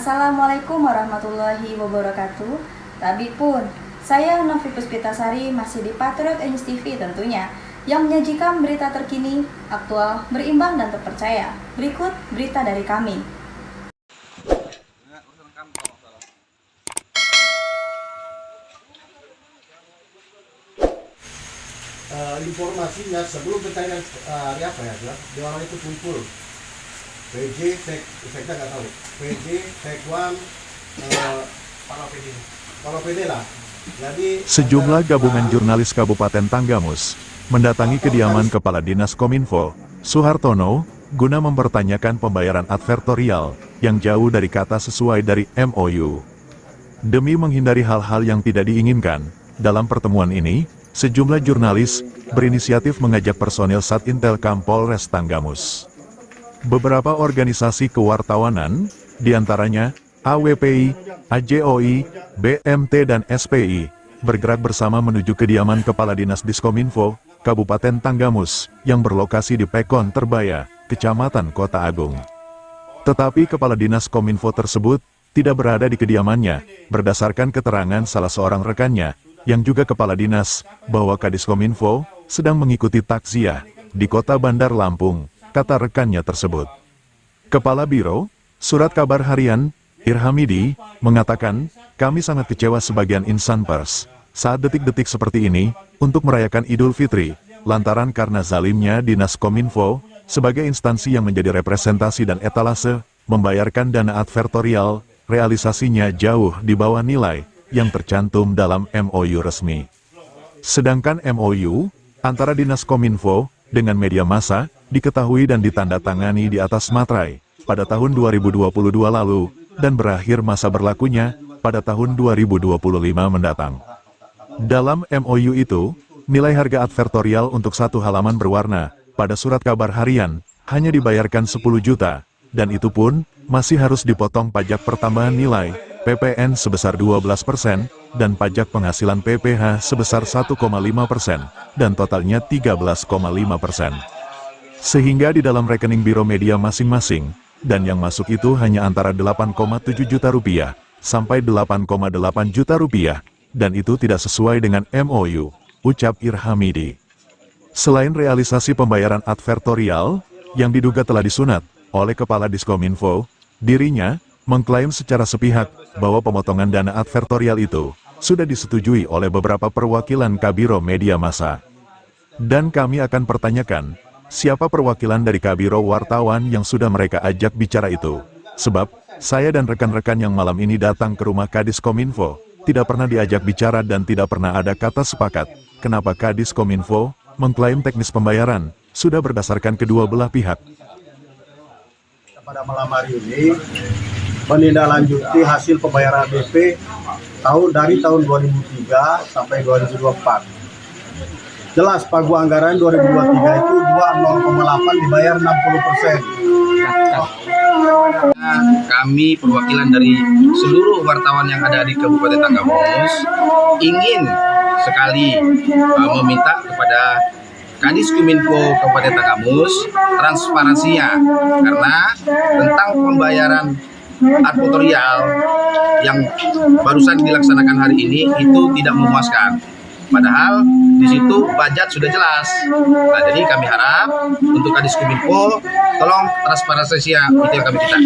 Assalamualaikum warahmatullahi wabarakatuh. Tabi pun, saya Novi Puspitasari masih di Patriot News TV tentunya, yang menyajikan berita terkini, aktual, berimbang dan terpercaya. Berikut berita dari kami. Informasinya sebelum pencairan hari apa ya, di orang itu kumpul PJ, sekda nggak tahu, PJ, Sekwan, para PD lah. Jadi sejumlah gabungan jurnalis Kabupaten Tanggamus mendatangi kediaman Kepala Dinas Kominfo, Suhartono, guna mempertanyakan pembayaran advertorial yang jauh dari kata sesuai dari MOU. Demi menghindari hal-hal yang tidak diinginkan, dalam pertemuan ini, sejumlah jurnalis berinisiatif mengajak personil Satintelkam Polres Tanggamus. Beberapa organisasi kewartawanan, diantaranya AWPI, AJOI, BMT dan SPI, bergerak bersama menuju kediaman Kepala Dinas Diskominfo, Kabupaten Tanggamus, yang berlokasi di Pekon Terbaya, Kecamatan Kota Agung. Tetapi Kepala Dinas Kominfo tersebut tidak berada di kediamannya, berdasarkan keterangan salah seorang rekannya, yang juga Kepala Dinas, bahwa Kadiskominfo sedang mengikuti takziah di Kota Bandar Lampung, kata rekannya tersebut. Kepala Biro Surat Kabar Harian, Irhamidi, mengatakan, kami sangat kecewa sebagian insan pers saat detik-detik seperti ini untuk merayakan Idul Fitri, lantaran karena zalimnya Dinas Kominfo sebagai instansi yang menjadi representasi dan etalase membayarkan dana advertorial, realisasinya jauh di bawah nilai yang tercantum dalam MOU resmi. Sedangkan MOU antara Dinas Kominfo dengan media massa diketahui dan ditandatangani di atas materai pada tahun 2022 lalu dan berakhir masa berlakunya pada tahun 2025 mendatang. Dalam MOU itu, nilai harga advertorial untuk satu halaman berwarna pada surat kabar harian hanya dibayarkan 10 juta, dan itu pun masih harus dipotong pajak pertambahan nilai PPN sebesar 12% dan pajak penghasilan PPH sebesar 1,5% dan totalnya 13,5%. Sehingga di dalam rekening biro media masing-masing, dan yang masuk itu hanya antara 8,7 juta rupiah sampai 8,8 juta rupiah, dan itu tidak sesuai dengan MOU, ucap Irhamidi. Selain realisasi pembayaran advertorial, yang diduga telah disunat oleh Kepala Diskominfo, dirinya mengklaim secara sepihak bahwa pemotongan dana advertorial itu sudah disetujui oleh beberapa perwakilan Kabiro Media Massa. Dan kami akan pertanyakan, siapa perwakilan dari Kabiro wartawan yang sudah mereka ajak bicara itu? Sebab, saya dan rekan-rekan yang malam ini datang ke rumah Kadiskominfo, tidak pernah diajak bicara dan tidak pernah ada kata sepakat. Kenapa Kadiskominfo mengklaim teknis pembayaran sudah berdasarkan kedua belah pihak? Pada malam hari ini, menindaklanjuti hasil pembayaran ADP dari tahun 2003 sampai 2024. Jelas pagu anggaran 2023 itu 0,8 dibayar 60%. Kami perwakilan dari seluruh wartawan yang ada di Kabupaten Tanggamus ingin sekali meminta kepada Kadiskominfo Kabupaten Tanggamus transparansinya, karena tentang pembayaran advertorial yang barusan dilaksanakan hari ini itu tidak memuaskan. Padahal di situ budget sudah jelas. Nah, jadi kami harap untuk Kadiskominfo tolong transparansinya, itu yang kami minta.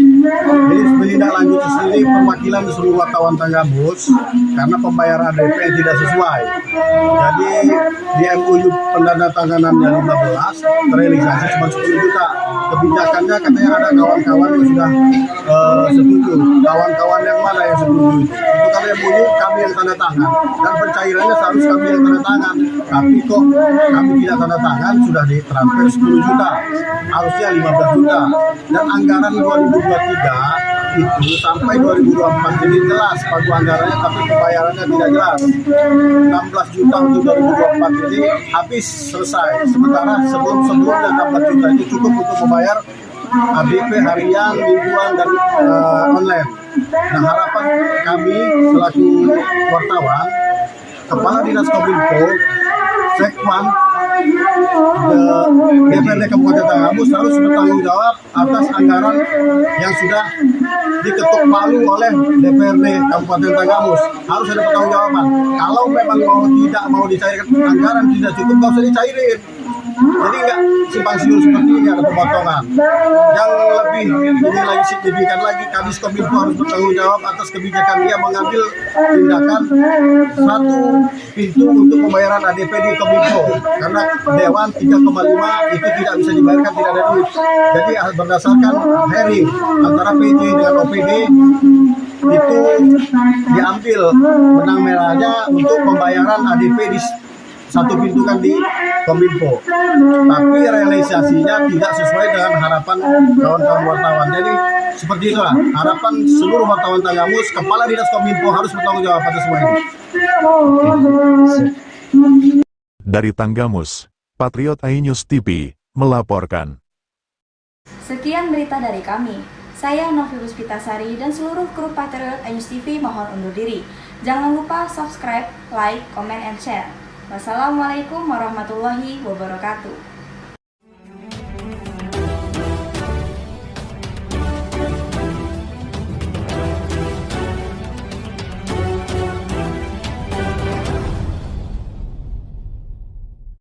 Jadi menindaklanjuti sendiri perwakilan di seluruh wartawan Tanggamus karena pembayaran ADP yang tidak sesuai. Jadi di MOU pendandatanganannya 15, terrealisasi cuma 10 juta. Kebijakannya katanya ada kawan-kawan yang sudah setuju. Kawan-kawan yang mana yang setuju itu? Itu kan MOU kami yang tanda tangan dan pencairannya seharusnya kami yang tanda tangan. Tapi kok kami tidak tanda tangan, sudah ditransfer 10 juta. Harusnya 15 juta. Dan anggaran 2023 itu sampai 2024 jadi jelas pagu anggarannya, tapi pembayarannya tidak jelas. 16 juta untuk 2024 jadi habis selesai. Sementara sebelum-sebelumnya 16 juta itu cukup untuk membayar ADP harian, mingguan, dan online. Nah, harapan kami selaku wartawan, Kepala Dinas Kominfo, Sekwan, DPRD Kabupaten Tanggamus harus bertanggung jawab atas anggaran yang sudah diketuk palu oleh DPRD Kabupaten Tanggamus. Harus ada pertanggungjawaban. Kalau memang tidak mau dicairkan anggaran tidak cukup, nggak usah dicairin. Jadi nggak simpang siur seperti ini, ada pemotongan. Yang lebih ini lagi signifikan lagi, Kadis Kominfo harus bertanggung jawab atas kebijakan dia mengambil tindakan satu pintu untuk pembayaran ADP di Kominfo, karena Dewan 3,5 itu tidak bisa dibayarkan, tidak ada duit. Jadi berdasarkan hearing antara PJ dengan OPD itu diambil benang merahnya untuk pembayaran ADP di satu pintu kan di Kominfo, tapi realisasinya tidak sesuai dengan harapan kawan-kawan wartawan. Jadi seperti itulah harapan seluruh wartawan Tanggamus, Kepala Dinas Kominfo harus bertanggung jawab atas semua ini. Dari Tanggamus, Patriot iNews TV melaporkan. Sekian berita dari kami. Saya Novi Puspitasari dan seluruh kru Patriot iNews TV mohon undur diri. Jangan lupa subscribe, like, comment, and share. Wassalamualaikum warahmatullahi wabarakatuh.